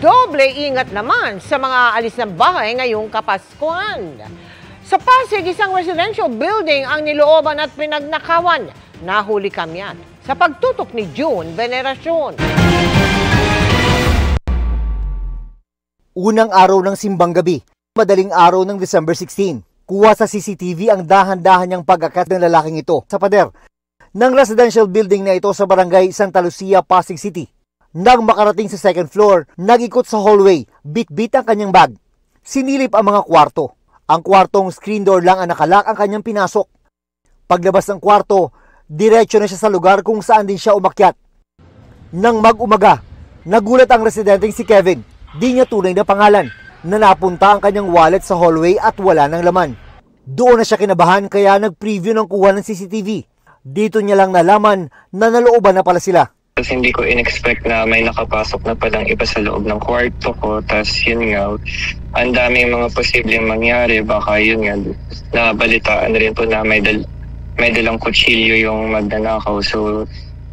Doble ingat naman sa mga alis ng bahay ngayong Kapaskuhan. Sa Pasig, isang residential building ang nilooban at pinagnakawan. Nahuli kamyan sa pagtutok ni June Veneracion. Unang araw ng simbang gabi, madaling araw ng December 16. Kuha sa CCTV ang dahan-dahan niyang pag-akyat ng lalaking ito sa pader ng residential building na ito sa barangay Santa Lucia, Pasig City. Nang makarating sa second floor, nag-ikot sa hallway, bit-bit ang kanyang bag. Sinilip ang mga kwarto. Ang kwartong screen door lang ang nakalak ang kanyang pinasok. Paglabas ng kwarto, diretso na siya sa lugar kung saan din siya umakyat. Nang mag-umaga, nagulat ang residenteng si Kevin, di niya tunay na pangalan, na napunta ang kanyang wallet sa hallway at wala ng laman. Doon na siya kinabahan kaya nag-preview ng kuha ng CCTV. Dito niya lang nalaman na nalooban na pala sila. Kasi hindi ko in-expect na may nakapasok na palang iba sa loob ng kwarto ko. Tapos yun nga, ang daming mga posibleng mangyari. Baka yun nga, nabalitaan rin po na may dalang kutsilyo yung magnanakaw. So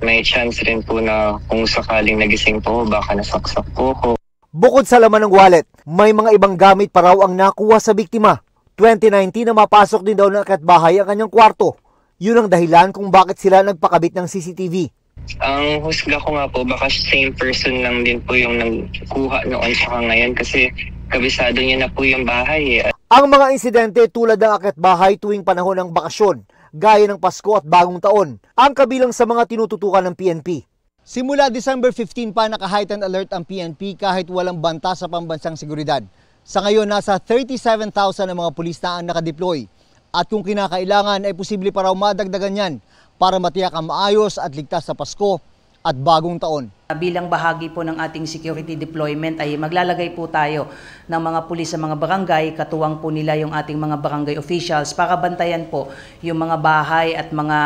may chance rin po na kung sakaling nagising po, baka nasaksak po ko. Bukod sa laman ng wallet, may mga ibang gamit pa raw ang nakuha sa biktima. 2019 na mapasok din daw ng akatbahay ang kanyang kwarto. Yun ang dahilan kung bakit sila nagpakabit ng CCTV. Ang husga ko nga po, baka same person lang din po yung nagkuha noon saka ngayon kasi kabisado niya na po yung bahay. Ang mga insidente tulad ng akatbahay tuwing panahon ng bakasyon, gaya ng Pasko at Bagong Taon, ang kabilang sa mga tinututukan ng PNP. Simula December 15 pa naka-heightened alert ang PNP kahit walang banta sa pambansang seguridad. Sa ngayon, nasa 37,000 na mga pulis na ang nakadeploy. At kung kinakailangan ay posible pa raw madagdagan yan para matiyak ang maayos at ligtas sa Pasko at Bagong Taon. Bilang bahagi po ng ating security deployment ay maglalagay po tayo ng mga pulis sa mga barangay, katuwang po nila yung ating mga barangay officials para bantayan po yung mga bahay at mga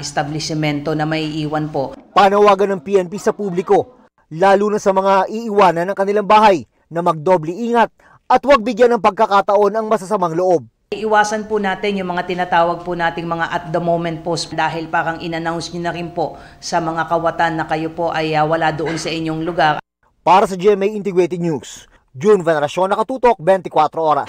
establishmento na may iwan po. Panawagan ng PNP sa publiko, lalo na sa mga iiwanan ng kanilang bahay, na magdoble ingat at huwag bigyan ng pagkakataon ang masasamang loob. Iwasan po natin yung mga tinatawag po nating mga at the moment post dahil parang in-announce nyo na rin po sa mga kawatan na kayo po ay wala doon sa inyong lugar. Para sa GMA Integrated News, June Veneracion, nakatutok 24 oras.